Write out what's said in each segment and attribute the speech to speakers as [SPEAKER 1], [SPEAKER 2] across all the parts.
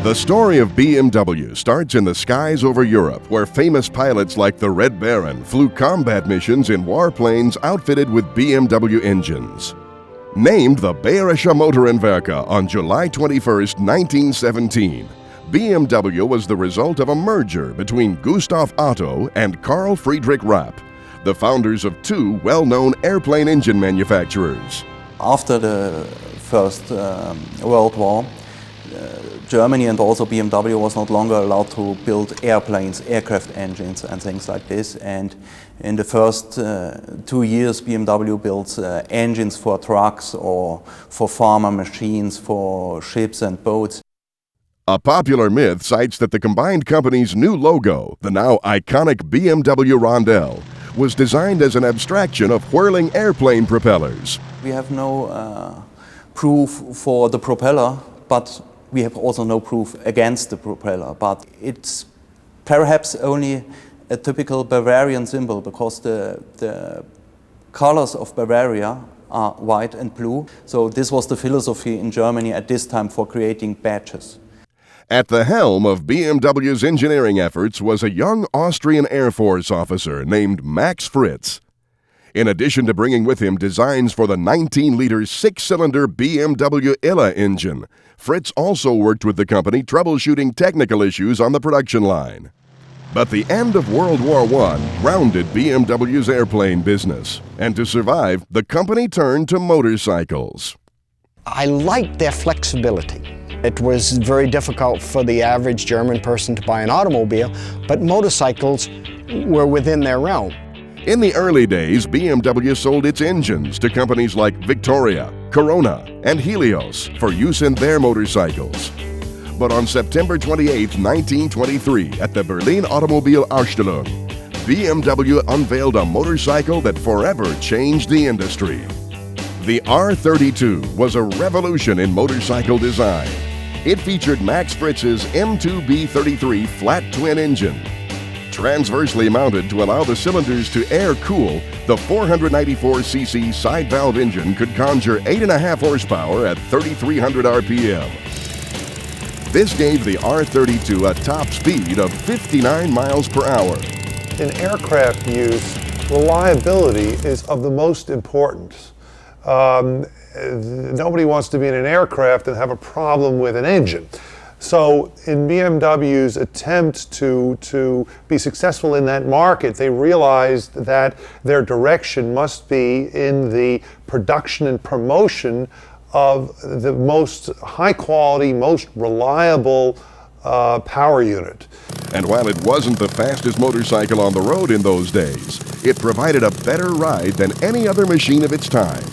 [SPEAKER 1] The story of BMW starts in the skies over Europe, where famous pilots like the Red Baron flew combat missions in warplanes outfitted with BMW engines. Named the Bayerische Motorenwerke on July 21, 1917, BMW was the result of a merger between Gustav Otto and Carl Friedrich Rapp, the founders of two well-known airplane engine manufacturers.
[SPEAKER 2] After the First World War, Germany and also BMW was not longer allowed to build airplanes, aircraft engines and things like this. And in the first 2 years, BMW built engines for trucks or for farmer machines, for ships and boats.
[SPEAKER 1] A popular myth cites that the combined company's new logo, the now iconic BMW Rondelle, was designed as an abstraction of whirling airplane propellers.
[SPEAKER 2] We have no proof for the propeller, but we have also no proof against the propeller. But it's perhaps only a typical Bavarian symbol, because the colors of Bavaria are white and blue. So this was the philosophy in Germany at this time for creating badges.
[SPEAKER 1] At the helm of BMW's engineering efforts was a young Austrian Air Force officer named Max Fritz. In addition to bringing with him designs for the 19-liter six-cylinder BMW Ille engine, Fritz also worked with the company troubleshooting technical issues on the production line. But the end of World War I grounded BMW's airplane business, and to survive, the company turned to motorcycles.
[SPEAKER 3] I liked their flexibility. It was very difficult for the average German person to buy an automobile, but motorcycles were within their realm.
[SPEAKER 1] In the early days, BMW sold its engines to companies like Victoria, Corona, and Helios for use in their motorcycles. But on September 28, 1923, at the Berlin Automobile Ausstellung, BMW unveiled a motorcycle that forever changed the industry. The R32 was a revolution in motorcycle design. It featured Max Fritz's M2B33 flat twin engine. Transversely mounted to allow the cylinders to air-cool, the 494cc side-valve engine could conjure 8.5 horsepower at 3,300 RPM. This gave the R32 a top speed of 59 miles per hour.
[SPEAKER 4] In aircraft use, reliability is of the most importance. Nobody wants to be in an aircraft and have a problem with an engine. So in BMW's attempt to be successful in that market, they realized that their direction must be in the production and promotion of the most high quality, most reliable power unit.
[SPEAKER 1] And while it wasn't the fastest motorcycle on the road in those days, it provided a better ride than any other machine of its time.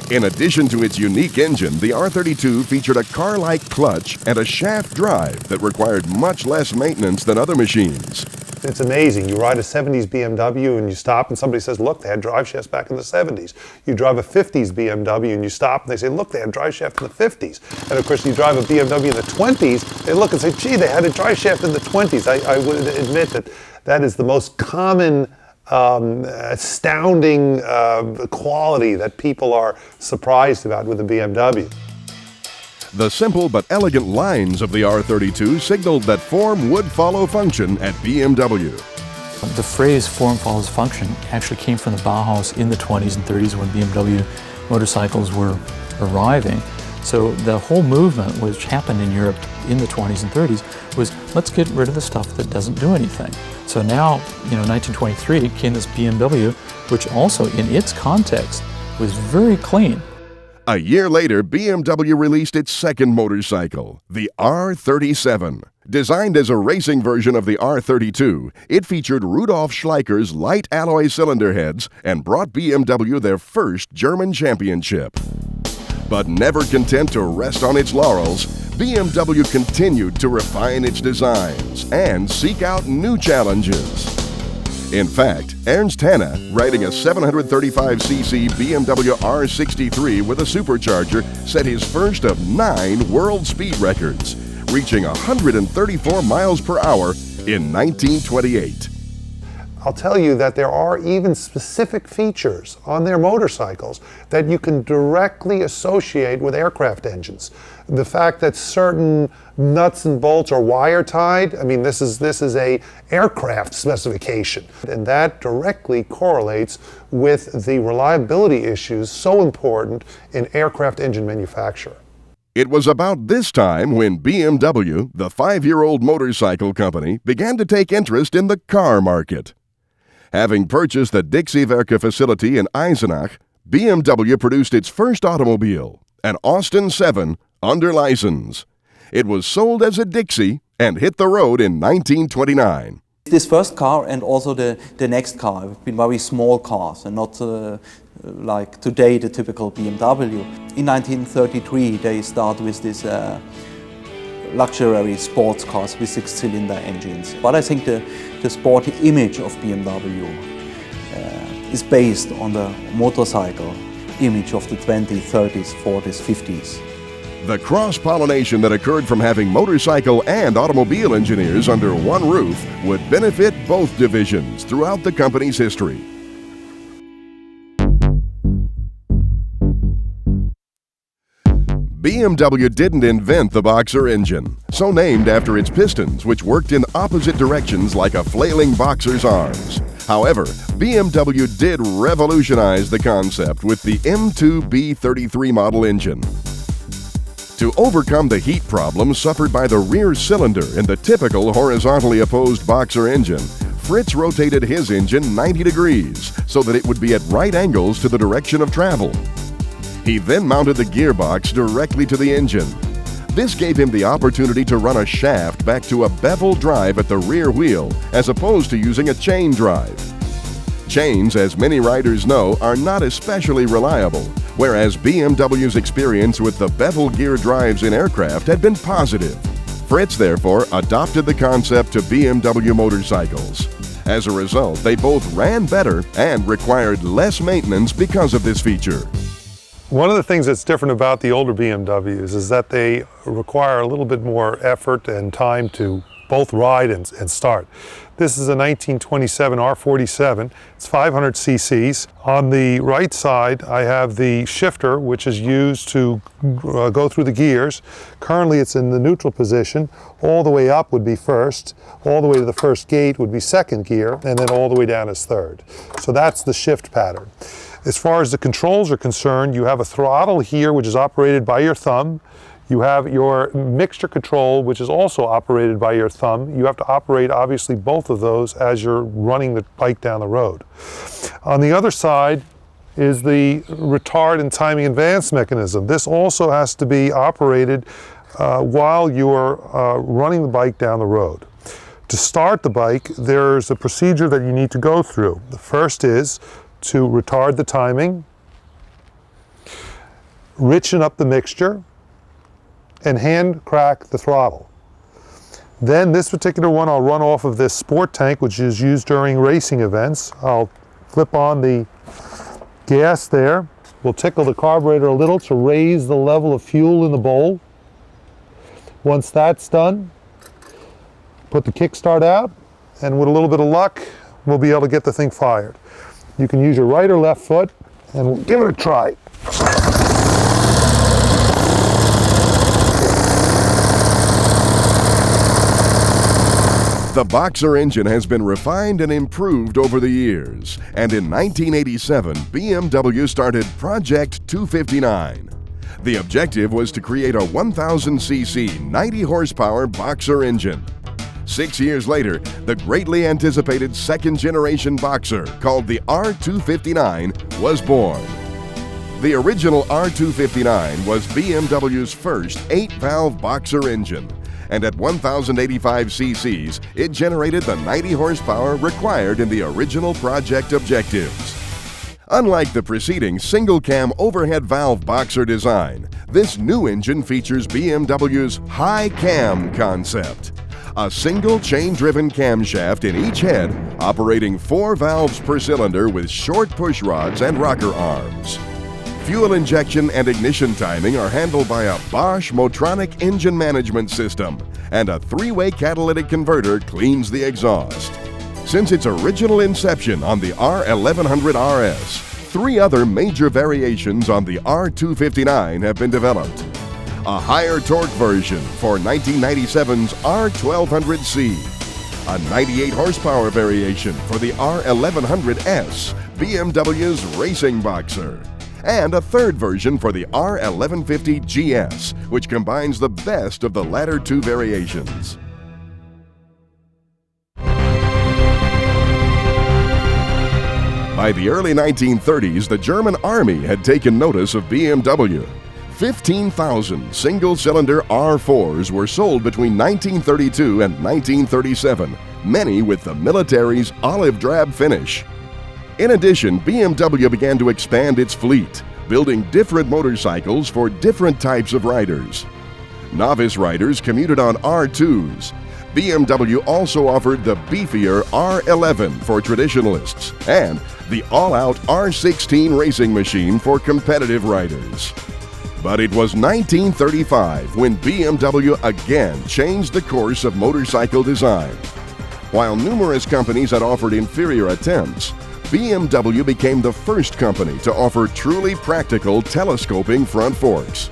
[SPEAKER 1] In addition to its unique engine, the R32 featured a car-like clutch and a shaft drive that required much less maintenance than other machines.
[SPEAKER 4] It's amazing. You ride a 70s BMW and you stop and somebody says, look, they had drive shafts back in the 70s. You drive a 50s BMW and you stop and they say, look, they had drive shaft in the 50s. And of course, you drive a BMW in the 20s, they look and say, gee, they had a drive shaft in the 20s. I would admit that that is the most common astounding quality that people are surprised about with the BMW.
[SPEAKER 1] The simple but elegant lines of the R32 signaled that form would follow function at BMW.
[SPEAKER 5] The phrase form follows function actually came from the Bauhaus in the 20s and 30s when BMW motorcycles were arriving. So the whole movement which happened in Europe in the 20s and 30s was, let's get rid of the stuff that doesn't do anything. So now, 1923 came this BMW, which also in its context was very clean.
[SPEAKER 1] A year later, BMW released its second motorcycle, the R37. Designed as a racing version of the R32, it featured Rudolf Schleicher's light alloy cylinder heads and brought BMW their first German championship. But never content to rest on its laurels, BMW continued to refine its designs and seek out new challenges. In fact, Ernst Henne, riding a 735cc BMW R63 with a supercharger, set his first of 9 world speed records, reaching 134 miles per hour in 1928.
[SPEAKER 4] I'll tell you that there are even specific features on their motorcycles that you can directly associate with aircraft engines. The fact that certain nuts and bolts are wire tied, I mean, this is a aircraft specification, and that directly correlates with the reliability issues so important in aircraft engine manufacture.
[SPEAKER 1] It was about this time when BMW, the 5-year-old motorcycle company, began to take interest in the car market. Having purchased the Dixie-Werke facility in Eisenach, BMW produced its first automobile, an Austin 7, under license. It was sold as a Dixie and hit the road in 1929.
[SPEAKER 2] This first car and also the next car have been very small cars and not like today the typical BMW. In 1933 they start with this luxury sports cars with 6-cylinder engines. But I think the sporty image of BMW is based on the motorcycle image of the 20s, 30s, 40s, 50s.
[SPEAKER 1] The cross-pollination that occurred from having motorcycle and automobile engineers under one roof would benefit both divisions throughout the company's history. BMW didn't invent the Boxer engine, so named after its pistons, which worked in opposite directions like a flailing boxer's arms. However, BMW did revolutionize the concept with the M2B33 model engine. To overcome the heat problem suffered by the rear cylinder in the typical horizontally opposed Boxer engine, Fritz rotated his engine 90 degrees so that it would be at right angles to the direction of travel. He then mounted the gearbox directly to the engine. This gave him the opportunity to run a shaft back to a bevel drive at the rear wheel as opposed to using a chain drive. Chains, as many riders know, are not especially reliable, whereas BMW's experience with the bevel gear drives in aircraft had been positive. Fritz, therefore, adopted the concept to BMW motorcycles. As a result, they both ran better and required less maintenance because of this feature.
[SPEAKER 4] One of the things that's different about the older BMWs is that they require a little bit more effort and time to both ride and start. This is a 1927 R47. It's 500 cc's. On the right side, I have the shifter, which is used to go through the gears. Currently, it's in the neutral position. All the way up would be first. All the way to the first gate would be second gear, and then all the way down is third. So that's the shift pattern. As far as the controls are concerned, you have a throttle here, which is operated by your thumb. You have your mixture control, which is also operated by your thumb. You have to operate, obviously, both of those as you're running the bike down the road. On the other side is the retard and timing advance mechanism. This also has to be operated while you're running the bike down the road. To start the bike, there's a procedure that you need to go through. The first is to retard the timing, richen up the mixture, and hand crack the throttle. Then this particular one I'll run off of this sport tank, which is used during racing events. I'll flip on the gas there. We'll tickle the carburetor a little to raise the level of fuel in the bowl. Once that's done, put the kickstart out, and with a little bit of luck, we'll be able to get the thing fired. You can use your right or left foot, and we'll give it a try.
[SPEAKER 1] The Boxer engine has been refined and improved over the years, and in 1987, BMW started Project 259. The objective was to create a 1,000cc, 90 horsepower Boxer engine. 6 years later, the greatly anticipated second-generation Boxer, called the R259, was born. The original R259 was BMW's first 8-valve Boxer engine, and at 1,085 cc's, it generated the 90 horsepower required in the original project objectives. Unlike the preceding single-cam overhead valve Boxer design, this new engine features BMW's high cam concept. A single chain-driven camshaft in each head, operating 4 valves per cylinder with short push rods and rocker arms. Fuel injection and ignition timing are handled by a Bosch Motronic engine management system, and a 3-way catalytic converter cleans the exhaust. Since its original inception on the R1100 RS, 3 other major variations on the R259 have been developed. A higher torque version for 1997's R1200C, a 98 horsepower variation for the R1100S, BMW's racing boxer, and a third version for the R1150 GS, which combines the best of the latter 2 variations. By the early 1930s, the German Army had taken notice of BMW. 15,000 single-cylinder R4s were sold between 1932 and 1937, many with the military's olive drab finish. In addition, BMW began to expand its fleet, building different motorcycles for different types of riders. Novice riders commuted on R2s. BMW also offered the beefier R11 for traditionalists and the all-out R16 racing machine for competitive riders. But it was 1935 when BMW again changed the course of motorcycle design. While numerous companies had offered inferior attempts, BMW became the first company to offer truly practical telescoping front forks.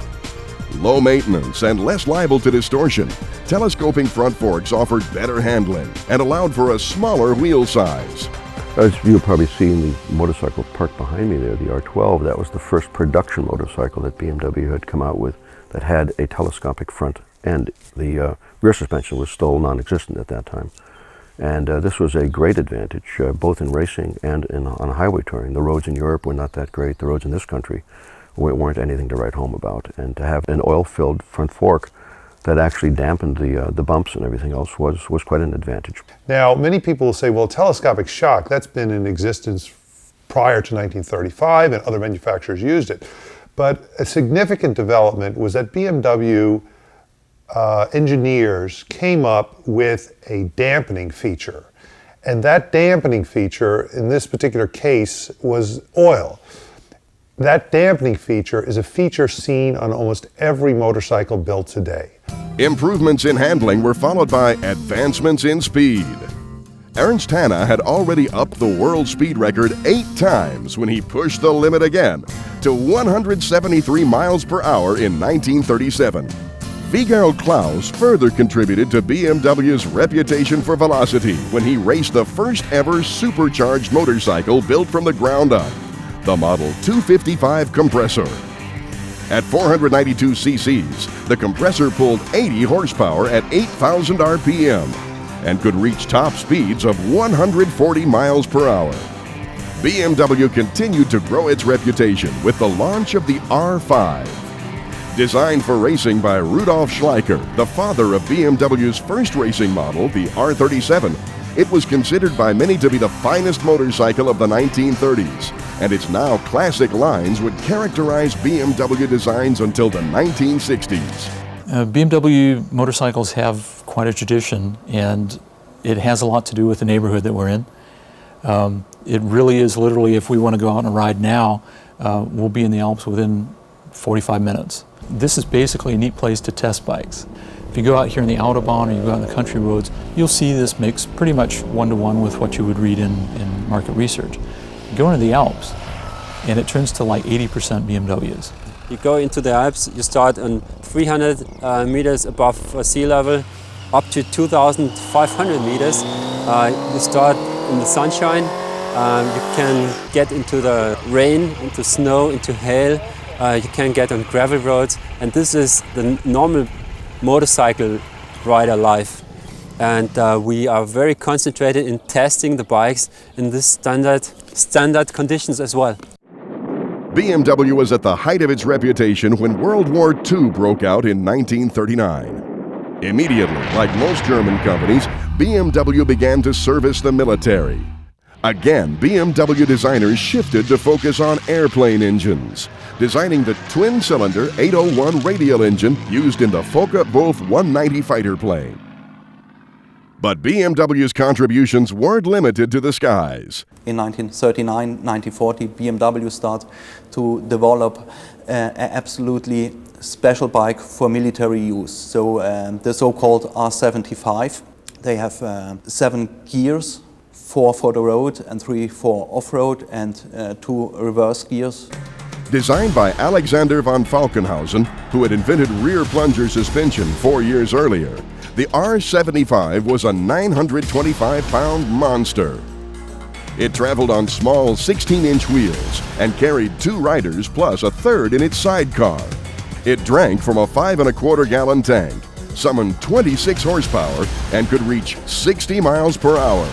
[SPEAKER 1] Low maintenance and less liable to distortion, telescoping front forks offered better handling and allowed for a smaller wheel size.
[SPEAKER 6] As you've probably seen the motorcycle parked behind me there, the R12, that was the first production motorcycle that BMW had come out with that had a telescopic front end. The rear suspension was still non-existent at that time. And this was a great advantage, both in racing and on highway touring. The roads in Europe were not that great. The roads in this country weren't anything to write home about. And to have an oil-filled front fork that actually dampened the bumps and everything else was quite an advantage.
[SPEAKER 4] Now, many people will say, well, telescopic shock, that's been in existence prior to 1935 and other manufacturers used it. But a significant development was that BMW engineers came up with a dampening feature. And that dampening feature, in this particular case, was oil. That dampening feature is a feature seen on almost every motorcycle built today.
[SPEAKER 1] Improvements in handling were followed by advancements in speed. Ernst Henne had already upped the world speed record 8 times when he pushed the limit again to 173 miles per hour in 1937. Vigard Klaus further contributed to BMW's reputation for velocity when he raced the first ever supercharged motorcycle built from the ground up, the Model 255 compressor. At 492 cc's, the compressor pulled 80 horsepower at 8,000 RPM and could reach top speeds of 140 miles per hour. BMW continued to grow its reputation with the launch of the R5. Designed for racing by Rudolf Schleicher, the father of BMW's first racing model, the R37, it was considered by many to be the finest motorcycle of the 1930s, and its now classic lines would characterize BMW designs until the 1960s.
[SPEAKER 5] BMW motorcycles have quite a tradition, and it has a lot to do with the neighborhood that we're in. It really is literally, if we want to go out on a ride now, we'll be in the Alps within 45 minutes. This is basically a neat place to test bikes. If you go out here in the Autobahn or you go out on the country roads, you'll see this mix pretty much one-to-one with what you would read in market research. You go into the Alps, and it turns to like 80% BMWs.
[SPEAKER 7] You go into the Alps, you start on 300 meters above sea level, up to 2,500 meters. You start in the sunshine. You can get into the rain, into snow, into hail. You can get on gravel roads, and this is the normal motorcycle rider life. And we are very concentrated in testing the bikes in this standard conditions as well.
[SPEAKER 1] BMW was at the height of its reputation when World War II broke out in 1939. Immediately, like most German companies, BMW began to service the military. Again, BMW designers shifted to focus on airplane engines, designing the twin-cylinder 801 radial engine used in the Focke-Wulf 190 fighter plane. But BMW's contributions weren't limited to the skies.
[SPEAKER 2] In 1939, 1940, BMW started to develop an absolutely special bike for military use. So the so-called R75. They have 7 gears, 4 for the road and 3 for off-road, and 2 reverse gears.
[SPEAKER 1] Designed by Alexander von Falkenhausen, who had invented rear plunger suspension 4 years earlier, the R75 was a 925-pound monster. It traveled on small 16-inch wheels and carried 2 riders plus a third in its sidecar. It drank from a 5.25-gallon tank, summoned 26 horsepower, and could reach 60 miles per hour.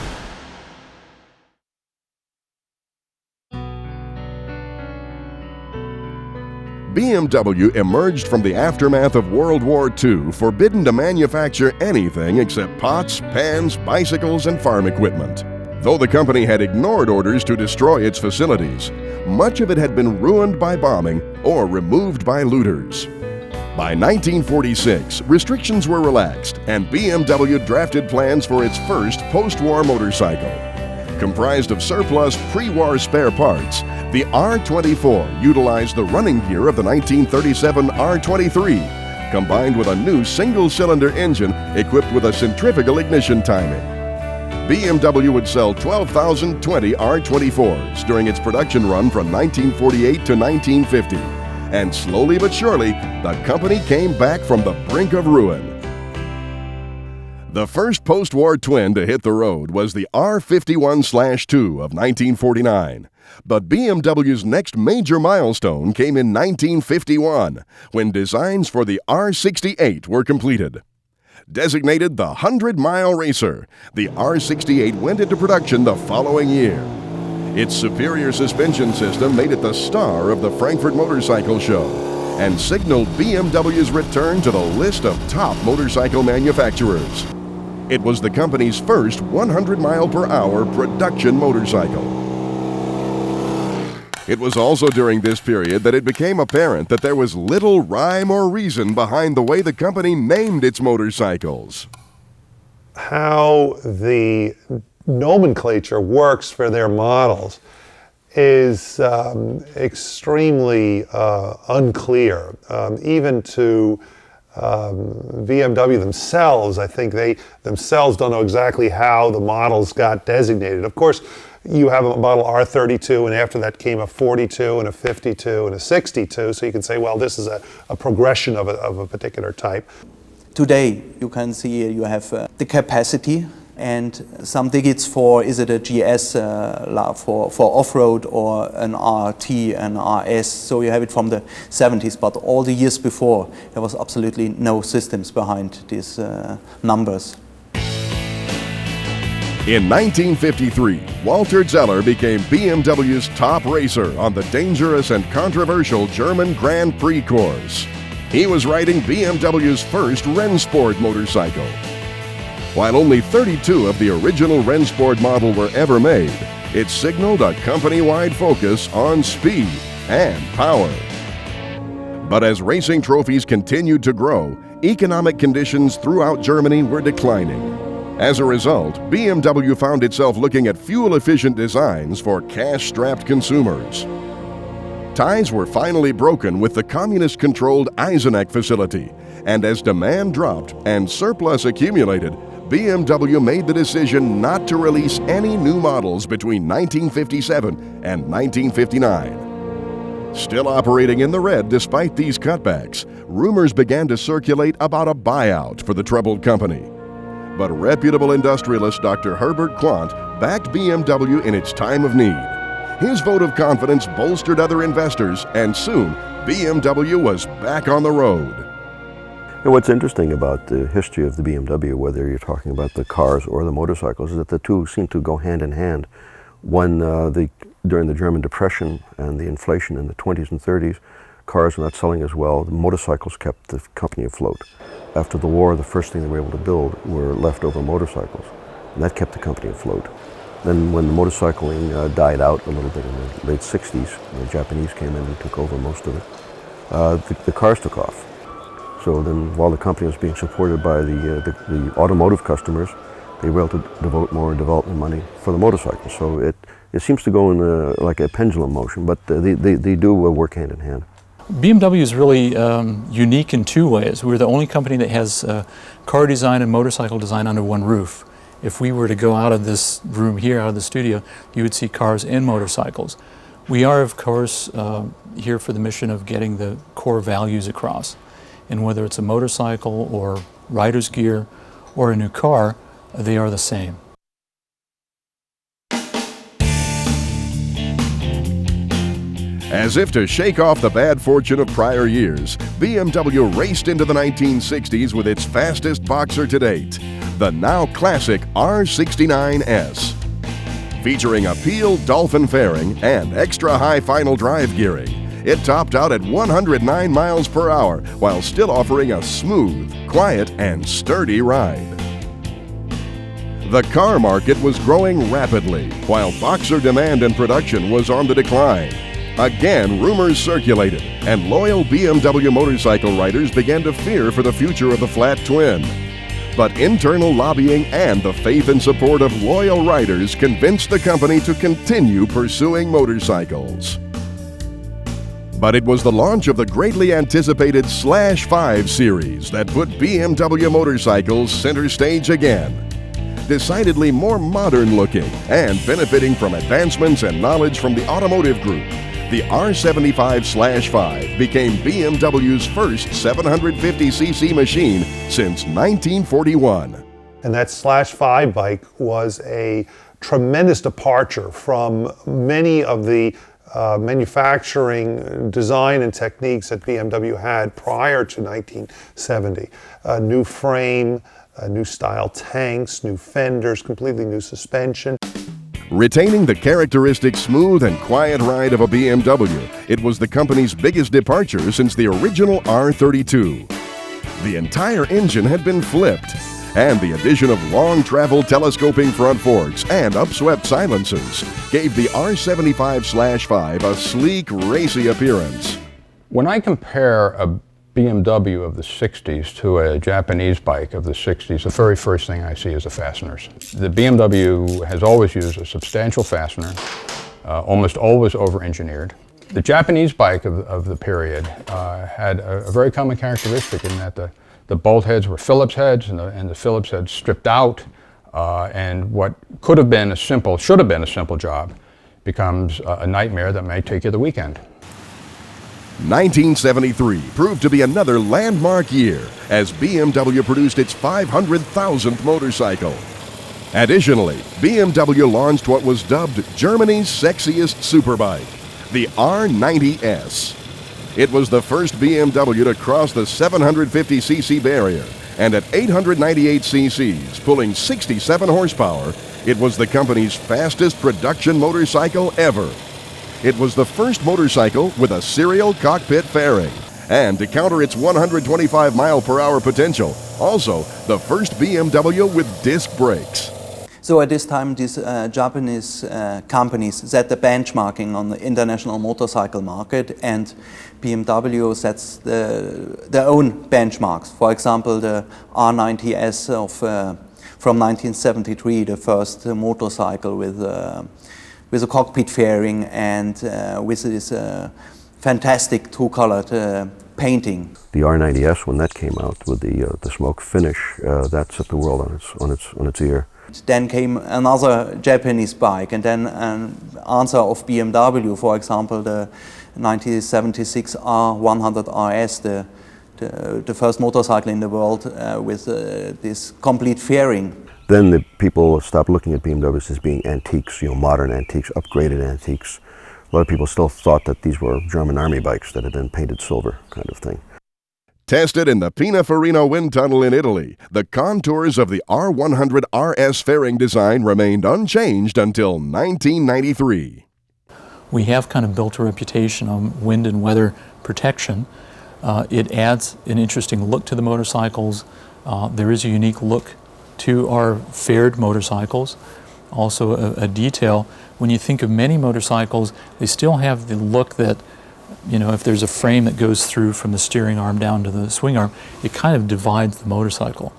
[SPEAKER 1] BMW emerged from the aftermath of World War II, forbidden to manufacture anything except pots, pans, bicycles, and farm equipment. Though the company had ignored orders to destroy its facilities, much of it had been ruined by bombing or removed by looters. By 1946, restrictions were relaxed, and BMW drafted plans for its first post-war motorcycle. Comprised of surplus pre-war spare parts, the R24 utilized the running gear of the 1937 R23, combined with a new single-cylinder engine equipped with a centrifugal ignition timing. BMW would sell 12,020 R24s during its production run from 1948 to 1950, and slowly but surely, the company came back from the brink of ruin. The first post-war twin to hit the road was the R51/2 of 1949. But BMW's next major milestone came in 1951, when designs for the R68 were completed. Designated the 100-mile racer, the R68 went into production the following year. Its superior suspension system made it the star of the Frankfurt Motorcycle Show and signaled BMW's return to the list of top motorcycle manufacturers. It was the company's first 100-mile-per-hour production motorcycle. It was also during this period that it became apparent that there was little rhyme or reason behind the way the company named its motorcycles.
[SPEAKER 4] How the nomenclature works for their models is extremely unclear. Even to BMW themselves, I think they themselves don't know exactly how the models got designated. Of course, you have a model R32, and after that came a 42 and a 52 and a 62, so you can say, well, this is a progression of a particular type.
[SPEAKER 2] Today, you can see you have the capacity and some digits for, is it a GS for off-road or an RT, an RS, so you have it from the 70s, but all the years before there was absolutely no systems behind these numbers.
[SPEAKER 1] In 1953, Walter Zeller became BMW's top racer on the dangerous and controversial German Grand Prix course. He was riding BMW's first Rennsport motorcycle. While only 32 of the original Rennsport model were ever made, it signaled a company-wide focus on speed and power. But as racing trophies continued to grow, economic conditions throughout Germany were declining. As a result, BMW found itself looking at fuel-efficient designs for cash-strapped consumers. Ties were finally broken with the communist-controlled Eisenach facility, and as demand dropped and surplus accumulated, BMW made the decision not to release any new models between 1957 and 1959. Still operating in the red despite these cutbacks, rumors began to circulate about a buyout for the troubled company. But reputable industrialist Dr. Herbert Quandt backed BMW in its time of need. His vote of confidence bolstered other investors, and soon BMW was back on the road.
[SPEAKER 6] And what's interesting about the history of the BMW, whether you're talking about the cars or the motorcycles, is that the two seem to go hand in hand. When during the German Depression and the inflation in the 20s and 30s, cars were not selling as well. The motorcycles kept the company afloat. After the war, the first thing they were able to build were leftover motorcycles, and that kept the company afloat. Then when the motorcycling died out a little bit in the late 60s, the Japanese came in and took over most of it, the cars took off. So then while the company was being supported by the automotive customers, they were able to devote more development money for the motorcycles. So it seems to go in like a pendulum motion, but they do work hand in hand.
[SPEAKER 5] BMW is really unique in two ways. We're the only company that has car design and motorcycle design under one roof. If we were to go out of this room here, out of the studio, you would see cars and motorcycles. We are, of course, here for the mission of getting the core values across. And whether it's a motorcycle or rider's gear or a new car, they are the same.
[SPEAKER 1] As if to shake off the bad fortune of prior years, BMW raced into the 1960s with its fastest boxer to date, the now classic R69S. Featuring a peeled dolphin fairing and extra high final drive gearing, it topped out at 109 miles per hour while still offering a smooth, quiet, and sturdy ride. The car market was growing rapidly, while boxer demand and production was on the decline. Again, rumors circulated, and loyal BMW motorcycle riders began to fear for the future of the flat twin. But internal lobbying and the faith and support of loyal riders convinced the company to continue pursuing motorcycles. But it was the launch of the greatly anticipated /5 series that put BMW motorcycles center stage again. Decidedly more modern looking and benefiting from advancements and knowledge from the automotive group, the R75/5 became BMW's first 750cc machine since 1941.
[SPEAKER 4] And that /5 bike was a tremendous departure from many of the manufacturing design and techniques that BMW had prior to 1970. A new frame, new style tanks, new fenders, completely new suspension.
[SPEAKER 1] Retaining the characteristic smooth and quiet ride of a BMW, it was the company's biggest departure since the original R32. The entire engine had been flipped, and the addition of long-travel telescoping front forks and upswept silencers gave the R75/5 a sleek, racy appearance.
[SPEAKER 8] When I compare a BMW of the 60s to a Japanese bike of the 60s, the very first thing I see is the fasteners. The BMW has always used a substantial fastener, almost always over-engineered. The Japanese bike of the period had a very common characteristic in that the bolt heads were Phillips heads, and the Phillips heads stripped out, and what should have been a simple job becomes a nightmare that may take you the weekend.
[SPEAKER 1] 1973 proved to be another landmark year as BMW produced its 500,000th motorcycle. Additionally, BMW launched what was dubbed Germany's sexiest superbike, the R90S. It was the first BMW to cross the 750cc barrier, and at 898 cc's, pulling 67 horsepower, it was the company's fastest production motorcycle ever. It was the first motorcycle with a serial cockpit fairing, and to counter its 125 mile per hour potential, also the first BMW with disc brakes.
[SPEAKER 2] So at this time, these Japanese companies set the benchmarking on the international motorcycle market, and BMW sets their own benchmarks. For example, the R90S from 1973, the first motorcycle with a cockpit fairing and with this fantastic two-colored painting.
[SPEAKER 6] The R90S, when that came out with the smoke finish, that set the world on its ear.
[SPEAKER 2] Then came another Japanese bike, and then an answer of BMW, for example, the 1976 R100 RS, the first motorcycle in the world with this complete fairing.
[SPEAKER 6] Then the people stopped looking at BMWs as being antiques, modern antiques, upgraded antiques. A lot of people still thought that these were German army bikes that had been painted silver, kind of thing.
[SPEAKER 1] Tested in the Pininfarina wind tunnel in Italy, the contours of the R100 RS fairing design remained unchanged until 1993.
[SPEAKER 5] We have kind of built a reputation on wind and weather protection. It adds an interesting look to the motorcycles. There is a unique look to our faired motorcycles. Also a detail, when you think of many motorcycles, they still have the look that, if there's a frame that goes through from the steering arm down to the swing arm, it kind of divides the motorcycle.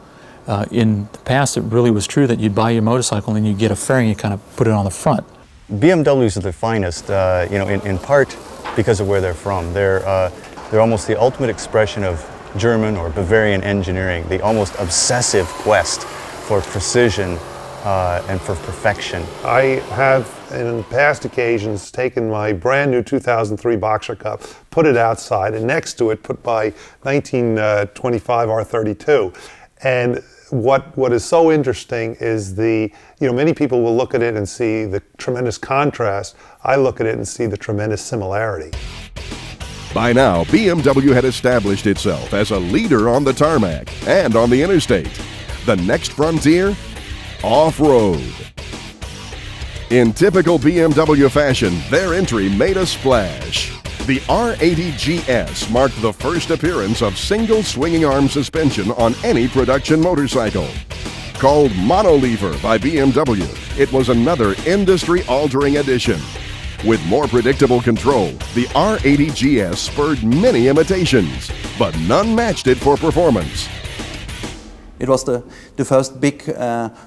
[SPEAKER 5] In the past, it really was true that you'd buy your motorcycle and you'd get a fairing, you kind of put it on the front.
[SPEAKER 9] BMWs are the finest, in part because of where they're from. They're almost the ultimate expression of German or Bavarian engineering, the almost obsessive quest for precision and for perfection.
[SPEAKER 4] I have, in past occasions, taken my brand new 2003 Boxer Cup, put it outside, and next to it put my 1925 R32. And what is so interesting is many people will look at it and see the tremendous contrast. I look at it and see the tremendous similarity.
[SPEAKER 1] By now, BMW had established itself as a leader on the tarmac and on the interstate. The next frontier? Off-road. In typical BMW fashion, their entry made a splash. The R80 GS marked the first appearance of single swinging arm suspension on any production motorcycle. Called monolever by BMW, it was another industry-altering addition. With more predictable control, the R80 GS spurred many imitations, but none matched it for performance.
[SPEAKER 2] It was the first big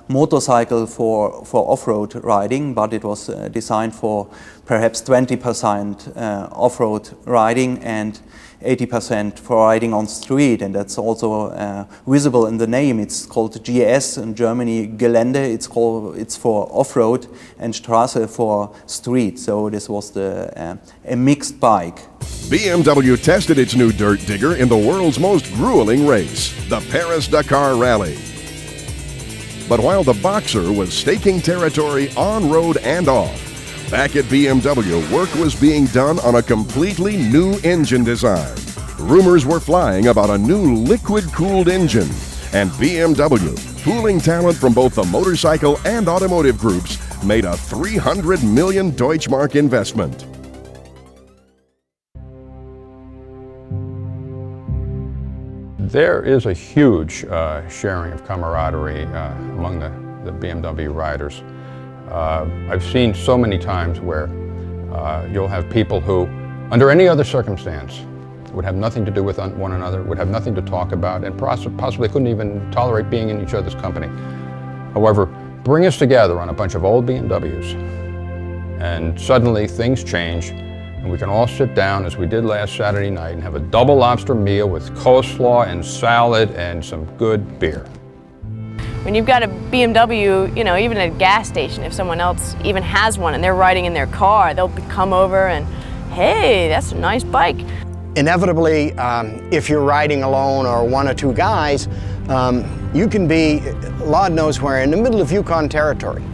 [SPEAKER 2] motorcycle for off-road riding, but it was designed for perhaps 20% off-road riding and 80% for riding on street, and that's also visible in the name. It's called GS in Germany, Gelände. It's for off-road, and Straße for street. So this was a mixed bike.
[SPEAKER 1] BMW tested its new dirt digger in the world's most grueling race, the Paris-Dakar Rally. But while the Boxer was staking territory on road and off, back at BMW, work was being done on a completely new engine design. Rumors were flying about a new liquid-cooled engine, and BMW, pooling talent from both the motorcycle and automotive groups, made a 300 million Deutschmark investment.
[SPEAKER 8] There is a huge sharing of camaraderie among the BMW riders. I've seen so many times where you'll have people who, under any other circumstance, would have nothing to do with one another, would have nothing to talk about, and possibly couldn't even tolerate being in each other's company. However, bring us together on a bunch of old BMWs, and suddenly things change, and we can all sit down, as we did last Saturday night, and have a double lobster meal with coleslaw and salad and some good beer.
[SPEAKER 10] When you've got a BMW, even at a gas station, if someone else even has one and they're riding in their car, they'll come over and, hey, that's a nice bike.
[SPEAKER 3] Inevitably, if you're riding alone or one or two guys, you can be, Lord knows where, in the middle of Yukon territory.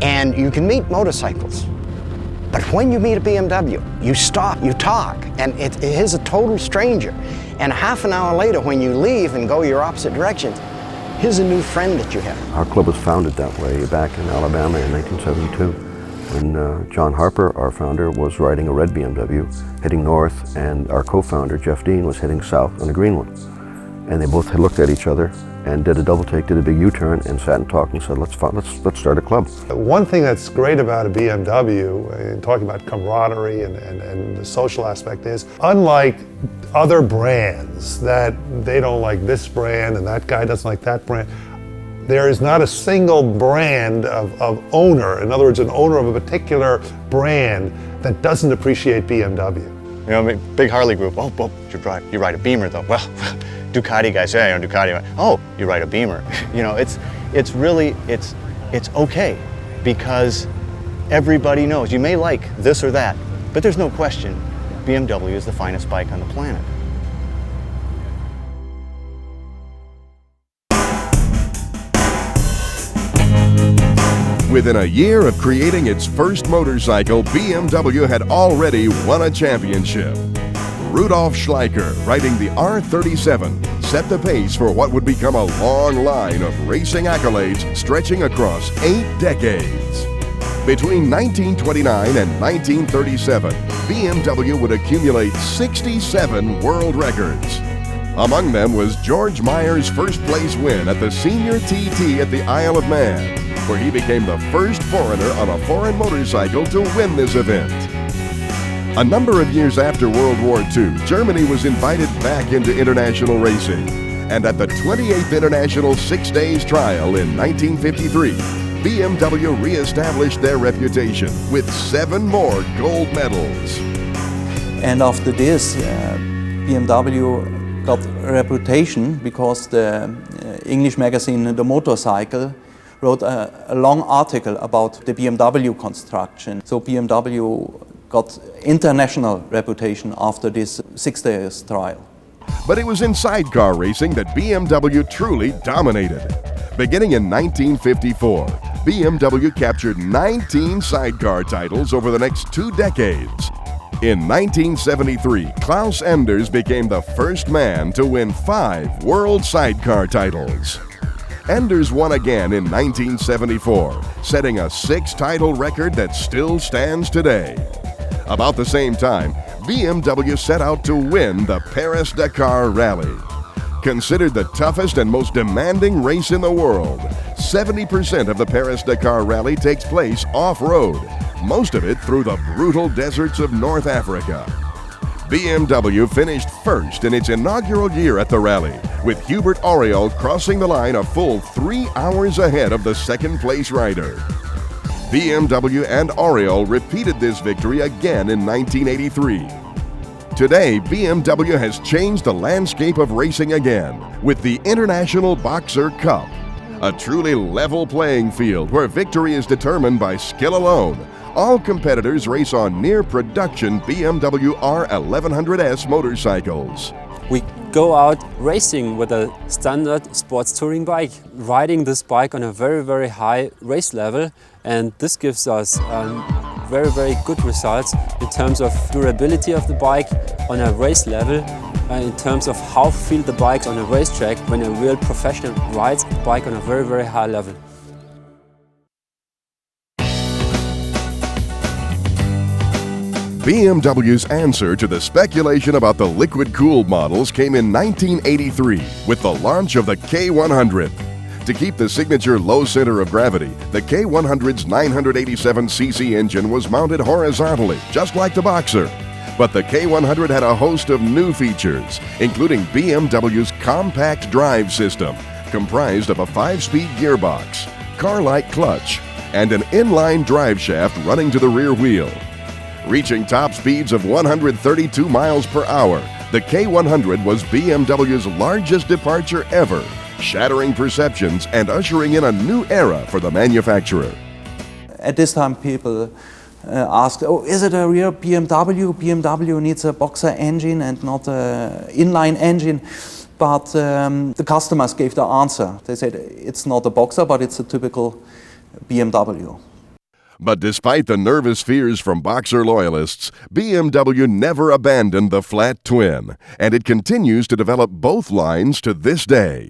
[SPEAKER 3] And you can meet motorcycles. But when you meet a BMW, you stop, you talk, and it is a total stranger. And half an hour later, when you leave and go your opposite directions, here's a new friend that you have.
[SPEAKER 6] Our club was founded that way back in Alabama in 1972 when John Harper, our founder, was riding a red BMW heading north, and our co-founder, Jeff Dean, was heading south on a green one. And they both had looked at each other and did a double take, did a big U-turn, and sat and talked and said, let's start a club.
[SPEAKER 4] One thing that's great about a BMW, talking about camaraderie and the social aspect, is unlike other brands that they don't like this brand and that guy doesn't like that brand, there is not a single brand of owner, in other words, an owner of a particular brand that doesn't appreciate BMW.
[SPEAKER 9] Big Harley group, oh, you ride a Beamer though. Well, Ducati guys, yeah, Ducati. Oh, you ride a Beamer. It's really okay, because everybody knows. You may like this or that, but there's no question BMW is the finest bike on the planet.
[SPEAKER 1] Within a year of creating its first motorcycle, BMW had already won a championship. Rudolf Schleicher, riding the R37, set the pace for what would become a long line of racing accolades stretching across 8 decades. Between 1929 and 1937, BMW would accumulate 67 world records. Among them was George Meyer's first-place win at the Senior TT at the Isle of Man, where he became the first foreigner on a foreign motorcycle to win this event. A number of years after World War II, Germany was invited back into international racing, and at the 28th International 6 Days Trial in 1953, BMW re-established their reputation with 7 more gold medals.
[SPEAKER 2] And after this, BMW got a reputation because the English magazine The Motorcycle wrote a long article about the BMW construction. So BMW got international reputation after this 6 days trial.
[SPEAKER 1] But it was in sidecar racing that BMW truly dominated. Beginning in 1954, BMW captured 19 sidecar titles over the next 2 decades. In 1973, Klaus Enders became the first man to win 5 world sidecar titles. Enders won again in 1974, setting a 6-title record that still stands today. About the same time, BMW set out to win the Paris-Dakar Rally. Considered the toughest and most demanding race in the world, 70% of the Paris-Dakar Rally takes place off-road, most of it through the brutal deserts of North Africa. BMW finished first in its inaugural year at the rally, with Hubert Auriol crossing the line a full 3 hours ahead of the second-place rider. BMW and Auriol repeated this victory again in 1983. Today, BMW has changed the landscape of racing again with the International Boxer Cup, a truly level playing field where victory is determined by skill alone. All competitors race on near-production BMW R1100S motorcycles.
[SPEAKER 7] We go out racing with a standard sports touring bike, riding this bike on a very, very high race level, and this gives us very, very good results in terms of durability of the bike on a race level, in terms of how feel the bikes on a racetrack when a real professional rides the bike on a very, very high level.
[SPEAKER 1] BMW's answer to the speculation about the liquid-cooled models came in 1983 with the launch of the K100. To keep the signature low center of gravity, the K100's 987cc engine was mounted horizontally, just like the Boxer. But the K100 had a host of new features, including BMW's compact drive system, comprised of a 5-speed gearbox, car-like clutch, and an inline drive shaft running to the rear wheel. Reaching top speeds of 132 miles per hour, the K100 was BMW's largest departure ever, shattering perceptions and ushering in a new era for the manufacturer.
[SPEAKER 2] At this time, people asked, oh, is it a real BMW? BMW needs a Boxer engine and not an inline engine. But the customers gave the answer. They said it's not a Boxer, but it's a typical BMW.
[SPEAKER 1] But despite the nervous fears from Boxer loyalists, BMW never abandoned the flat twin, and it continues to develop both lines to this day.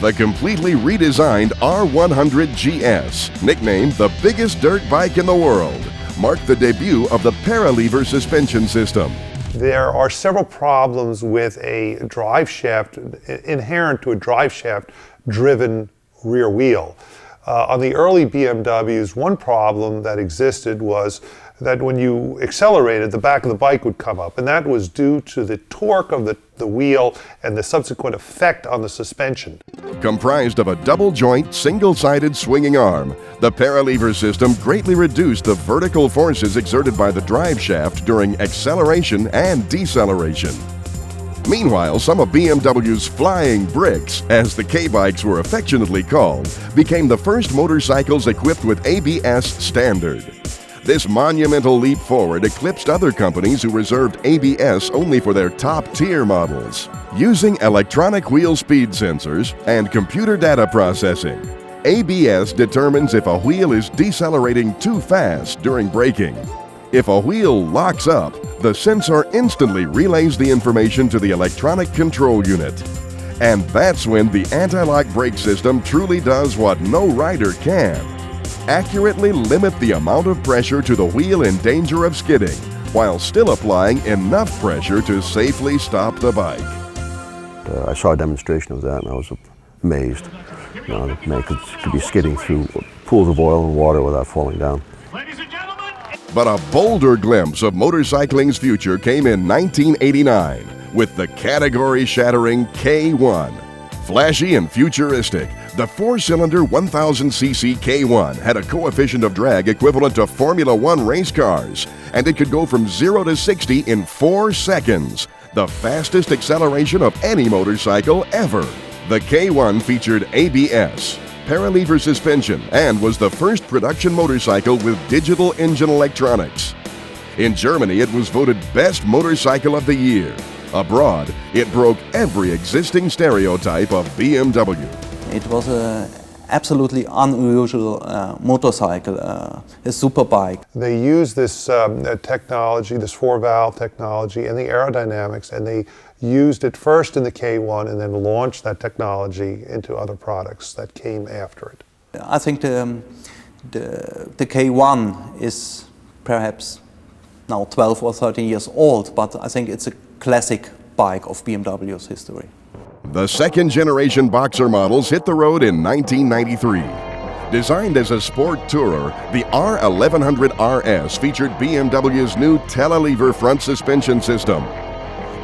[SPEAKER 1] The completely redesigned R100 GS, nicknamed the biggest dirt bike in the world, marked the debut of the paralever suspension system.
[SPEAKER 4] There are several problems with a drive shaft, inherent to a drive shaft driven rear wheel. On the early BMWs, one problem that existed was that when you accelerated, the back of the bike would come up, and that was due to the torque of the wheel and the subsequent effect on the suspension.
[SPEAKER 1] Comprised of a double-joint, single-sided swinging arm, the paralever system greatly reduced the vertical forces exerted by the drive shaft during acceleration and deceleration. Meanwhile, some of BMW's flying bricks, as the K-bikes were affectionately called, became the first motorcycles equipped with ABS standard. This monumental leap forward eclipsed other companies who reserved ABS only for their top-tier models. Using electronic wheel speed sensors and computer data processing, ABS determines if a wheel is decelerating too fast during braking. If a wheel locks up, the sensor instantly relays the information to the electronic control unit. And that's when the anti-lock brake system truly does what no rider can: accurately limit the amount of pressure to the wheel in danger of skidding, while still applying enough pressure to safely stop the bike.
[SPEAKER 6] I saw a demonstration of that and I was amazed. You know, the man could be skidding through pools of oil and water without falling down.
[SPEAKER 1] But a bolder glimpse of motorcycling's future came in 1989 with the category-shattering K1. Flashy and futuristic, the 4-cylinder 1000cc K1 had a coefficient of drag equivalent to Formula One race cars, and it could go from 0 to 60 in 4 seconds, the fastest acceleration of any motorcycle ever. The K1 featured ABS, paralever suspension, and was the first production motorcycle with digital engine electronics. In Germany, it was voted Best Motorcycle of the Year. Abroad, it broke every existing stereotype of BMW.
[SPEAKER 2] It was an absolutely unusual motorcycle, a superbike.
[SPEAKER 4] They used this technology, this four-valve technology, and the aerodynamics, and they used it first in the K1 and then launched that technology into other products that came after it.
[SPEAKER 2] I think the K1 is perhaps now 12 or 13 years old, but I think it's a classic bike of BMW's history.
[SPEAKER 1] The second generation Boxer models hit the road in 1993. Designed as a sport tourer, the R1100 RS featured BMW's new telelever front suspension system.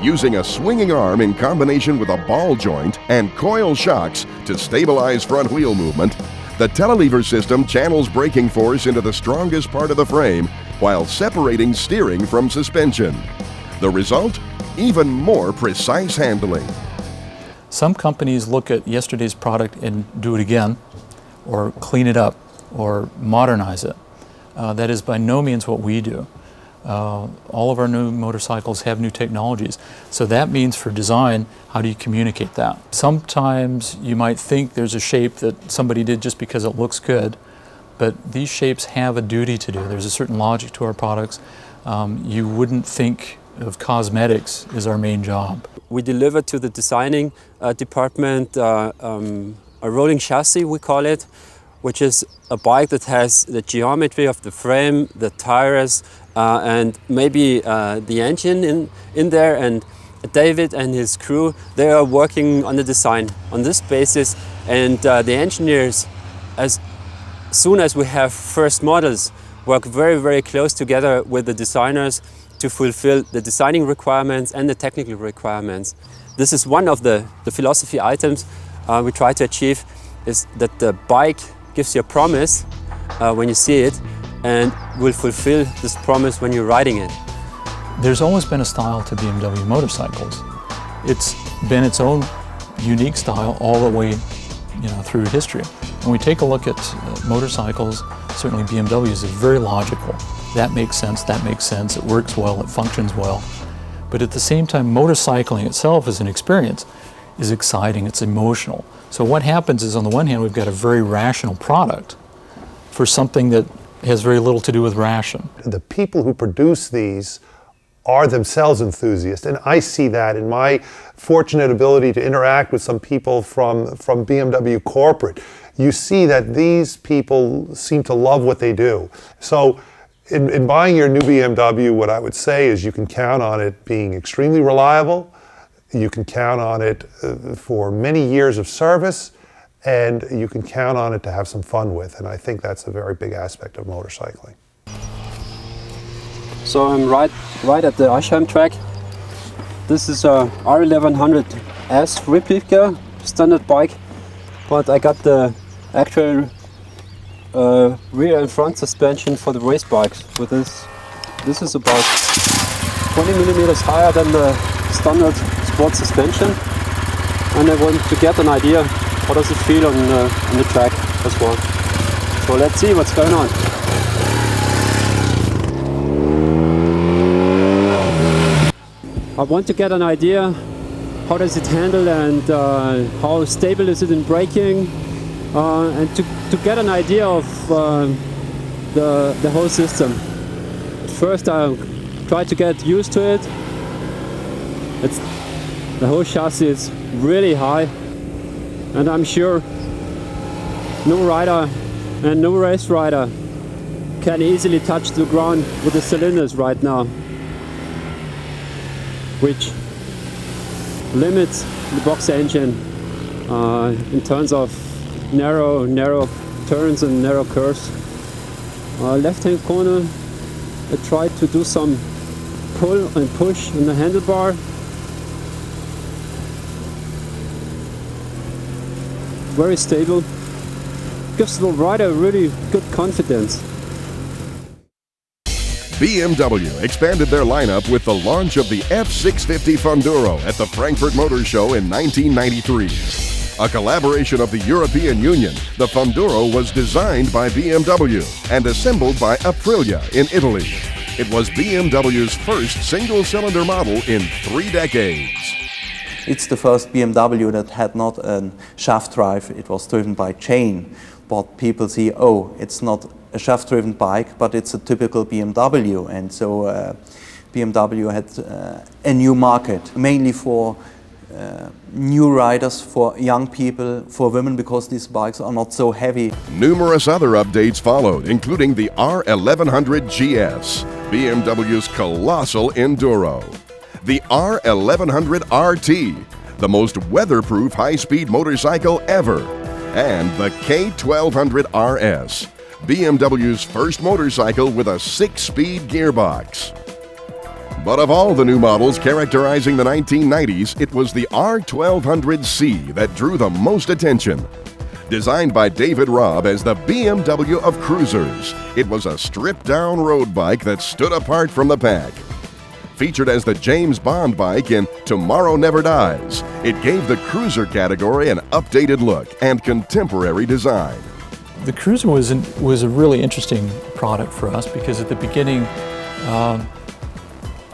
[SPEAKER 1] Using a swinging arm in combination with a ball joint and coil shocks to stabilize front wheel movement, the telelever system channels braking force into the strongest part of the frame while separating steering from suspension. The result? Even more precise handling.
[SPEAKER 5] Some companies look at yesterday's product and do it again, or clean it up, or modernize it. That is by no means what we do. All of our new motorcycles have new technologies. So that means for design, how do you communicate that? Sometimes you might think there's a shape that somebody did just because it looks good, but these shapes have a duty to do. There's a certain logic to our products. You wouldn't think of cosmetics as our main job.
[SPEAKER 7] We deliver to the designing department a rolling chassis, we call it, which is a bike that has the geometry of the frame, the tires, and maybe the engine in there. And David and his crew, they are working on the design on this basis. And the engineers, as soon as we have first models, work very, very close together with the designers to fulfill the designing requirements and the technical requirements. This is one of the philosophy items we try to achieve, is that the bike gives you a promise when you see it and will fulfill this promise when you're riding it.
[SPEAKER 5] There's always been a style to BMW motorcycles. It's been its own unique style all the way through history. When we take a look at motorcycles, certainly BMWs is very logical. That makes sense, it works well, it functions well. But at the same time, motorcycling itself as an experience is exciting, it's emotional. So what happens is, on the one hand, we've got a very rational product for something that has very little to do with ration.
[SPEAKER 4] The people who produce these are themselves enthusiasts, and I see that in my fortunate ability to interact with some people from BMW corporate. You see that these people seem to love what they do. So in buying your new BMW, what I would say is you can count on it being extremely reliable, you can count on it for many years of service, and you can count on it to have some fun with, and I think that's a very big aspect of motorcycling.
[SPEAKER 7] So I'm right at the Aschheim track. This is a R1100S replica standard bike, but I got the actual rear and front suspension for the race bikes with this. This is about 20 millimeters higher than the standard sport suspension, and I want to get an idea how does it feel on the track as well. So let's see what's going on. I want to get an idea how does it handle and how stable is it in braking, and to get an idea of the whole system. First I try to get used to it. The whole chassis is really high, and I'm sure no rider and no race rider can easily touch the ground with the cylinders right now, which limits the box engine in terms of narrow turns and narrow curves. Left-hand corner, I tried to do some pull and push on the handlebar. Very stable, gives the rider really good confidence.
[SPEAKER 1] BMW expanded their lineup with the launch of the F650 Funduro at the Frankfurt Motor Show in 1993. A collaboration of the European Union, the Funduro was designed by BMW and assembled by Aprilia in Italy. It was BMW's first single-cylinder model in 3 decades.
[SPEAKER 2] It's the first BMW that had not a shaft drive, it was driven by chain. But people see, oh, it's not a shaft-driven bike, but it's a typical BMW. And so BMW had a new market, mainly for new riders, for young people, for women, because these bikes are not so heavy.
[SPEAKER 1] Numerous other updates followed, including the R1100 GS, BMW's colossal enduro, the R1100 RT, the most weatherproof high-speed motorcycle ever, and the K1200 RS, BMW's first motorcycle with a 6-speed gearbox. But of all the new models characterizing the 1990s, it was the R1200C that drew the most attention. Designed by David Robb as the BMW of cruisers, it was a stripped-down road bike that stood apart from the pack. Featured as the James Bond bike in Tomorrow Never Dies, it gave the cruiser category an updated look and contemporary design.
[SPEAKER 5] The Cruiser was a really interesting product for us because at the beginning,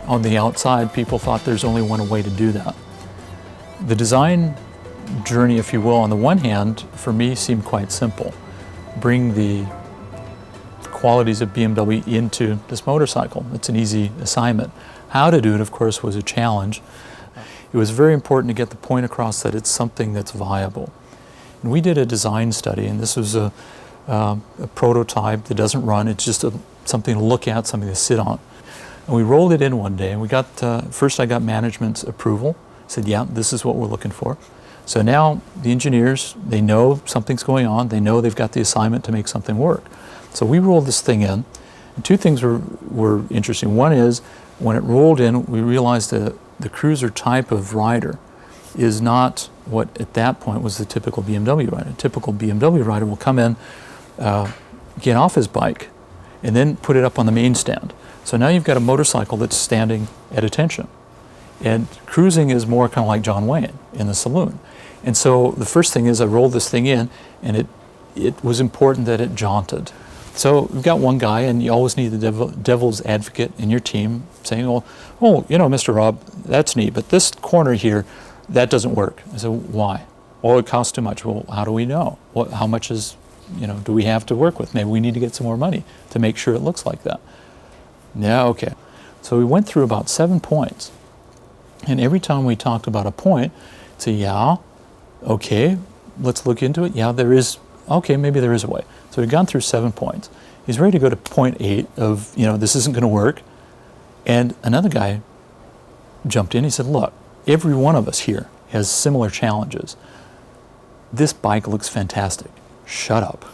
[SPEAKER 5] on the outside, people thought there's only one way to do that. The design journey, if you will, on the one hand, for me seemed quite simple. Bring the qualities of BMW into this motorcycle. It's an easy assignment. How to do it, of course, was a challenge. It was very important to get the point across that it's something that's viable. And we did a design study, and this was a prototype that doesn't run. It's just something to look at, something to sit on. And we rolled it in one day, and we got, first I got management's approval. Said, yeah, this is what we're looking for. So now the engineers, they know something's going on. They know they've got the assignment to make something work. So we rolled this thing in, and 2 things were interesting. One is, when it rolled in, we realized that the cruiser type of rider is not what at that point was the typical BMW rider. A typical BMW rider will come in, get off his bike, and then put it up on the main stand. So now you've got a motorcycle that's standing at attention. And cruising is more kind of like John Wayne in the saloon. And so the first thing is I rolled this thing in, and it was important that it jaunted. So we've got one guy, and you always need the devil's advocate in your team saying, well, oh, you know, Mr. Robb, that's neat, but this corner here, that doesn't work. I said, why? Well, it costs too much. Well, how do we know? How much do we have to work with? Maybe we need to get some more money to make sure it looks like that. Yeah, okay. So we went through about 7 points. And every time we talked about a point, say, yeah, okay, let's look into it. Yeah, there is, okay, maybe there is a way. So we've gone through 7 points. He's ready to go to point 8 of, this isn't going to work. And another guy jumped in. He said, look, every one of us here has similar challenges. This bike looks fantastic. Shut up.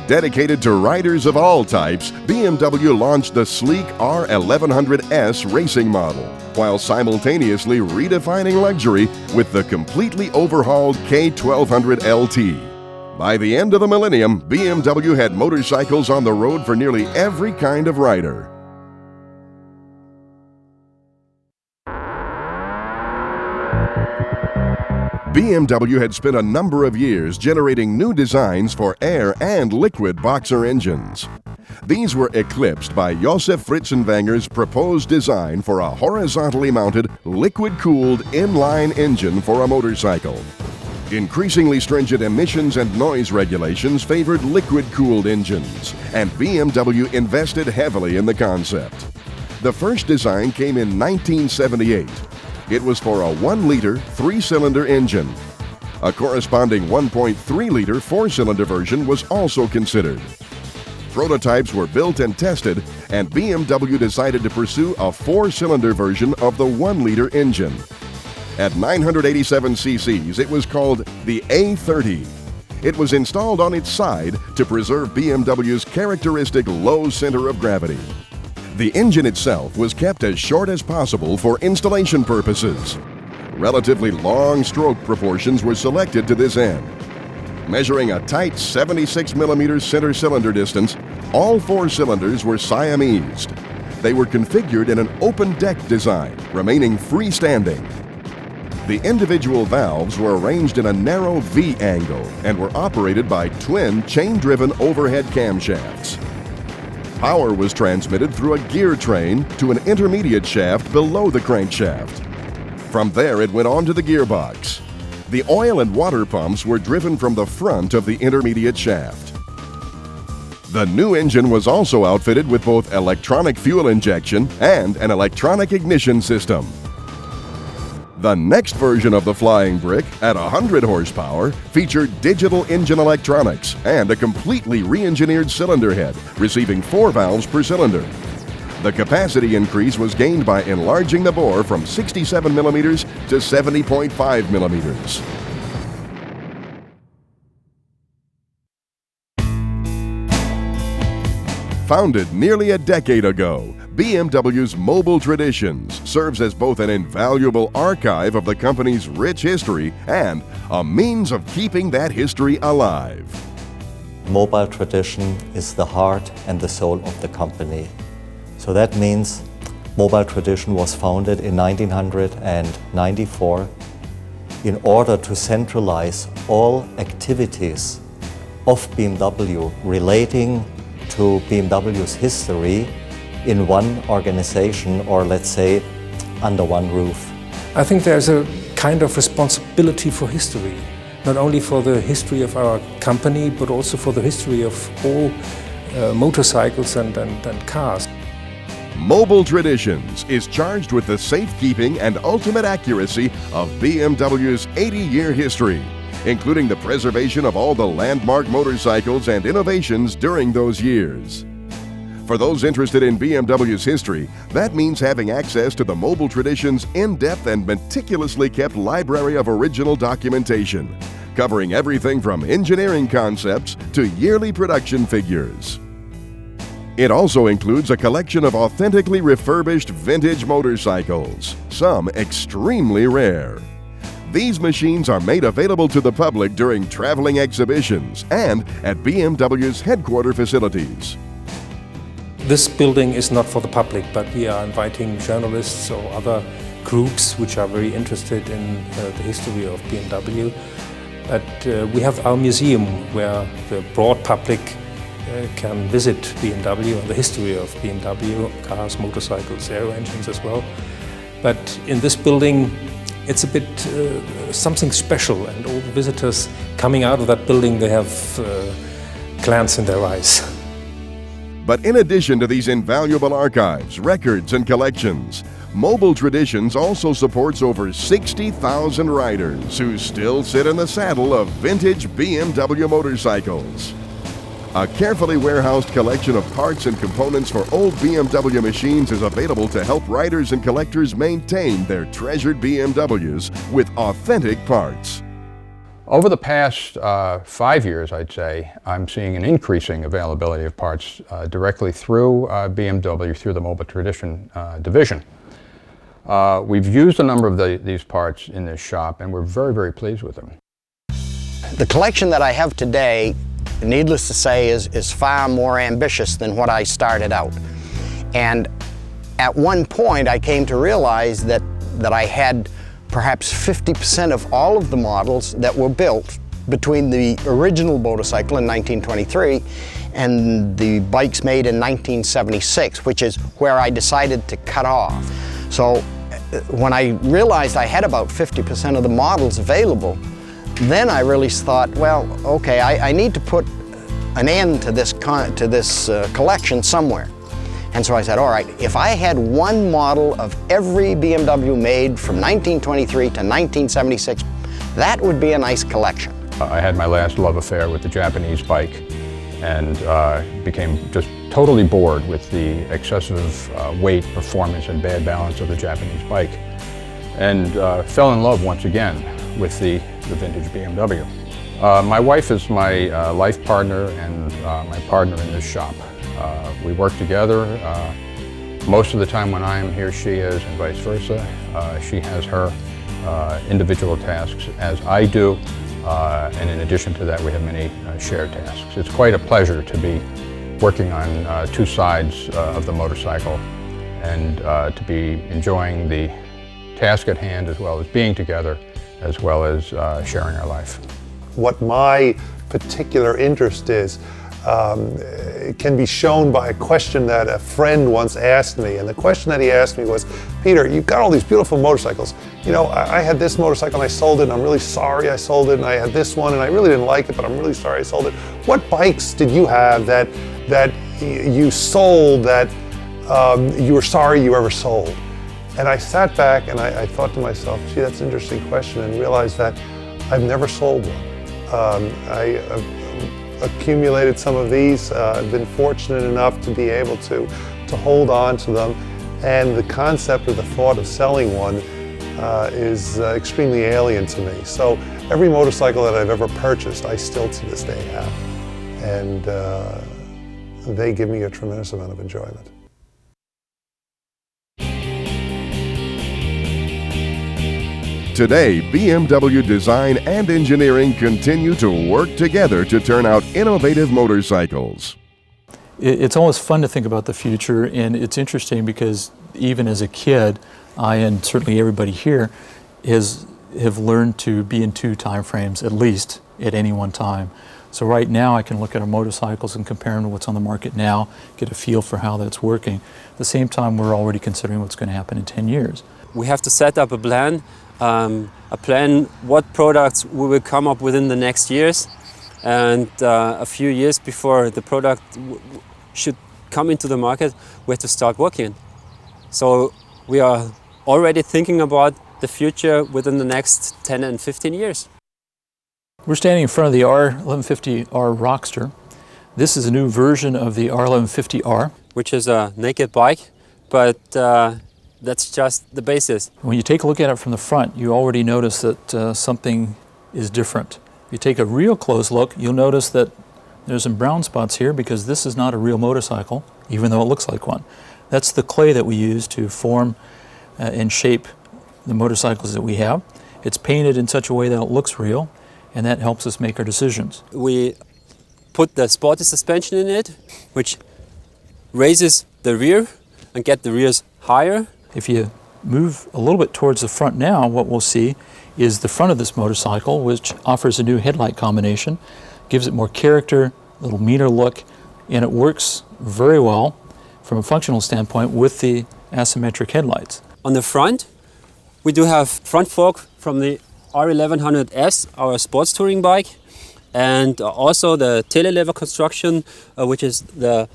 [SPEAKER 1] Dedicated to riders of all types, BMW launched the sleek R1100S racing model, while simultaneously redefining luxury with the completely overhauled K1200 LT. By the end of the millennium, BMW had motorcycles on the road for nearly every kind of rider. BMW had spent a number of years generating new designs for air and liquid boxer engines. These were eclipsed by Josef Fritzenwanger's proposed design for a horizontally mounted, liquid-cooled inline engine for a motorcycle. Increasingly stringent emissions and noise regulations favored liquid-cooled engines, and BMW invested heavily in the concept. The first design came in 1978. It was for a 1-liter, 3-cylinder engine. A corresponding 1.3-liter 4-cylinder version was also considered. Prototypes were built and tested, and BMW decided to pursue a 4-cylinder version of the 1-liter engine. At 987 cc's, it was called the A30. It was installed on its side to preserve BMW's characteristic low center of gravity. The engine itself was kept as short as possible for installation purposes. Relatively long stroke proportions were selected to this end. Measuring a tight 76mm center cylinder distance, all 4 cylinders were Siamesed. They were configured in an open deck design, remaining freestanding. The individual valves were arranged in a narrow V angle and were operated by twin chain-driven overhead camshafts. Power was transmitted through a gear train to an intermediate shaft below the crankshaft. From there, it went on to the gearbox. The oil and water pumps were driven from the front of the intermediate shaft. The new engine was also outfitted with both electronic fuel injection and an electronic ignition system. The next version of the Flying Brick, at 100 horsepower, featured digital engine electronics and a completely re-engineered cylinder head, receiving 4 valves per cylinder. The capacity increase was gained by enlarging the bore from 67 millimeters to 70.5 millimeters. Founded nearly a decade ago, BMW's Mobile Traditions serves as both an invaluable archive of the company's rich history and a means of keeping that history alive.
[SPEAKER 11] Mobile Tradition is the heart and the soul of the company. So that means Mobile Tradition was founded in 1994 in order to centralize all activities of BMW relating to BMW's history in one organization, or let's say under one roof.
[SPEAKER 12] I think there's a kind of responsibility for history, not only for the history of our company, but also for the history of all motorcycles and cars.
[SPEAKER 1] Mobile Traditions is charged with the safekeeping and ultimate accuracy of BMW's 80-year history, including the preservation of all the landmark motorcycles and innovations during those years. For those interested in BMW's history, that means having access to the Mobile Traditions' in-depth and meticulously kept library of original documentation, covering everything from engineering concepts to yearly production figures. It also includes a collection of authentically refurbished vintage motorcycles, some extremely rare. These machines are made available to the public during traveling exhibitions and at BMW's headquarter facilities.
[SPEAKER 12] This building is not for the public, but we are inviting journalists or other groups which are very interested in the history of BMW. But we have our museum where the broad public can visit BMW and the history of BMW, cars, motorcycles, aero engines as well. But in this building, it's a bit something special, and all the visitors coming out of that building, they have glance in their eyes.
[SPEAKER 1] But in addition to these invaluable archives, records, and collections, Mobile Traditions also supports over 60,000 riders who still sit in the saddle of vintage BMW motorcycles. A carefully warehoused collection of parts and components for old BMW machines is available to help riders and collectors maintain their treasured BMWs with authentic parts.
[SPEAKER 8] Over the past 5 years, I'd say, I'm seeing an increasing availability of parts directly through BMW, through the Mobile Tradition division. We've used a number of these parts in this shop, and we're very, very pleased with them.
[SPEAKER 3] The collection that I have today, needless to say, is far more ambitious than what I started out. And at one point, I came to realize that I had perhaps 50% of all of the models that were built between the original motorcycle in 1923 and the bikes made in 1976, which is where I decided to cut off. So when I realized I had about 50% of the models available, then I really thought, well, okay, I need to put an end to this collection somewhere. And so I said, all right, if I had one model of every BMW made from 1923 to 1976, that would be a nice collection.
[SPEAKER 8] I had my last love affair with the Japanese bike and became just totally bored with the excessive weight, performance, and bad balance of the Japanese bike, and fell in love once again with the vintage BMW. My wife is my life partner and my partner in this shop. We work together. Most of the time when I am here, she is, and vice versa. She has her individual tasks as I do, and in addition to that, we have many shared tasks. It's quite a pleasure to be working on two sides of the motorcycle and to be enjoying the task at hand, as well as being together, as well as sharing our life.
[SPEAKER 4] What my particular interest is, it can be shown by a question that a friend once asked me. And the question that he asked me was, Peter, you've got all these beautiful motorcycles. You know, I had this motorcycle and I sold it, and I'm really sorry I sold it. And I had this one and I really didn't like it, but I'm really sorry I sold it. What bikes did you have that you sold that you were sorry you ever sold? And I sat back and I thought to myself, gee, that's an interesting question, and realized that I've never sold one. I accumulated some of these. I've been fortunate enough to be able to hold on to them, and the concept or the thought of selling one is extremely alien to me. So every motorcycle that I've ever purchased, I still to this day have, and they give me a tremendous amount of enjoyment.
[SPEAKER 1] Today, BMW Design and Engineering continue to work together to turn out innovative motorcycles.
[SPEAKER 5] It's always fun to think about the future, and it's interesting because even as a kid, I and certainly everybody here have learned to be in two time frames at least at any one time. So right now I can look at our motorcycles and compare them to what's on the market now, get a feel for how that's working. At the same time, we're already considering what's going to happen in 10 years.
[SPEAKER 7] We have to set up a plan what products we will come up within the next years, and a few years before the product should come into the market, we have to start working. So we are already thinking about the future within the next 10 and 15 years.
[SPEAKER 5] We're standing in front of the R1150R Rockster. This is a new version of the R1150R,
[SPEAKER 7] which is a naked bike, but that's just the basis.
[SPEAKER 5] When you take a look at it from the front, you already notice that something is different. If you take a real close look, you'll notice that there's some brown spots here because this is not a real motorcycle, even though it looks like one. That's the clay that we use to form and shape the motorcycles that we have. It's painted in such a way that it looks real, and that helps us make our decisions.
[SPEAKER 7] We put the sporty suspension in it, which raises the rear and get the rears higher.
[SPEAKER 5] If you move a little bit towards the front now, what we'll see is the front of this motorcycle, which offers a new headlight combination, gives it more character, a little meaner look, and it works very well from a functional standpoint with the asymmetric headlights.
[SPEAKER 7] On the front, we do have front fork from the R1100S, our sports touring bike, and also the telelever construction, which is the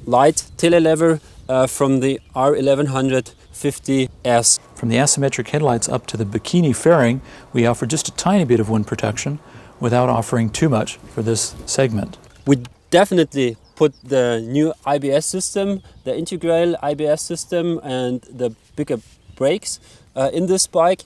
[SPEAKER 7] light telelever from the R1150S.
[SPEAKER 5] From the asymmetric headlights up to the bikini fairing, we offer just a tiny bit of wind protection without offering too much for this segment.
[SPEAKER 7] We definitely put the new IBS system, the integral IBS system, and the bigger brakes in this bike.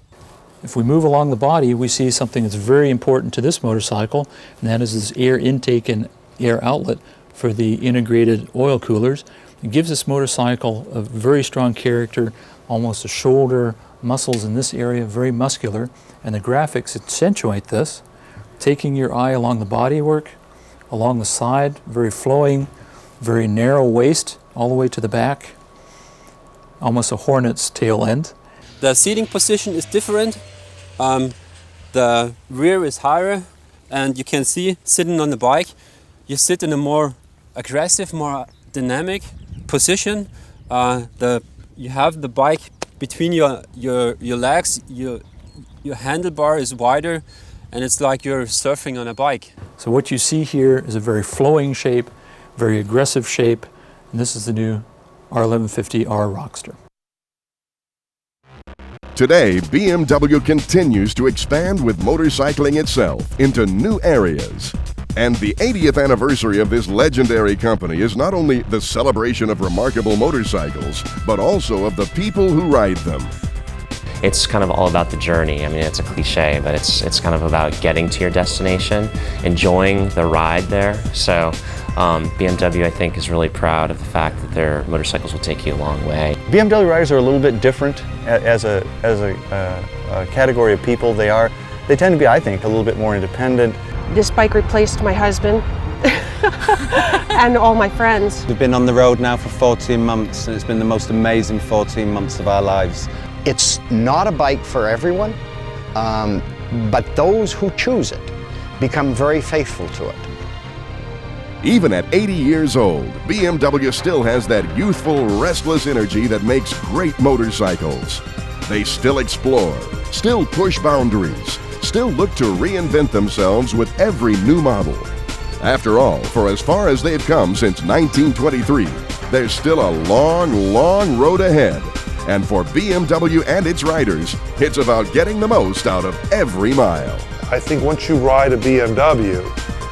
[SPEAKER 5] If we move along the body, we see something that's very important to this motorcycle, and that is this air intake and air outlet for the integrated oil coolers. It gives this motorcycle a very strong character, almost a shoulder, muscles in this area, very muscular, and the graphics accentuate this, taking your eye along the bodywork, along the side, very flowing, very narrow waist, all the way to the back, almost a hornet's tail end.
[SPEAKER 7] The seating position is different. The rear is higher, and you can see sitting on the bike, you sit in a more aggressive, more dynamic position. You have the bike between your legs, your handlebar is wider, and it's like you're surfing on a bike.
[SPEAKER 5] So what you see here is a very flowing shape, very aggressive shape, and this is the new R1150R Rockster.
[SPEAKER 1] Today, BMW continues to expand with motorcycling itself into new areas. And the 80th anniversary of this legendary company is not only the celebration of remarkable motorcycles, but also of the people who ride them.
[SPEAKER 13] It's kind of all about the journey. I mean, it's a cliche, but it's kind of about getting to your destination, enjoying the ride there. So BMW, I think, is really proud of the fact that their motorcycles will take you a long way.
[SPEAKER 9] BMW riders are a little bit different as a category of people. They tend to be, I think, a little bit more independent.
[SPEAKER 14] This bike replaced my husband and all my friends.
[SPEAKER 15] We've been on the road now for 14 months, and it's been the most amazing 14 months of our lives.
[SPEAKER 3] It's not a bike for everyone, but those who choose it become very faithful to it.
[SPEAKER 1] Even at 80 years old, BMW still has that youthful, restless energy that makes great motorcycles. They still explore, still push boundaries, still look to reinvent themselves with every new model. After all, for as far as they've come since 1923, there's still a long, long road ahead. And for BMW and its riders, it's about getting the most out of every mile.
[SPEAKER 4] I think once you ride a BMW,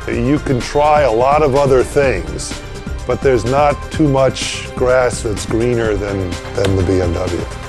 [SPEAKER 4] you can try a lot of other things, but there's not too much grass that's greener than the BMW.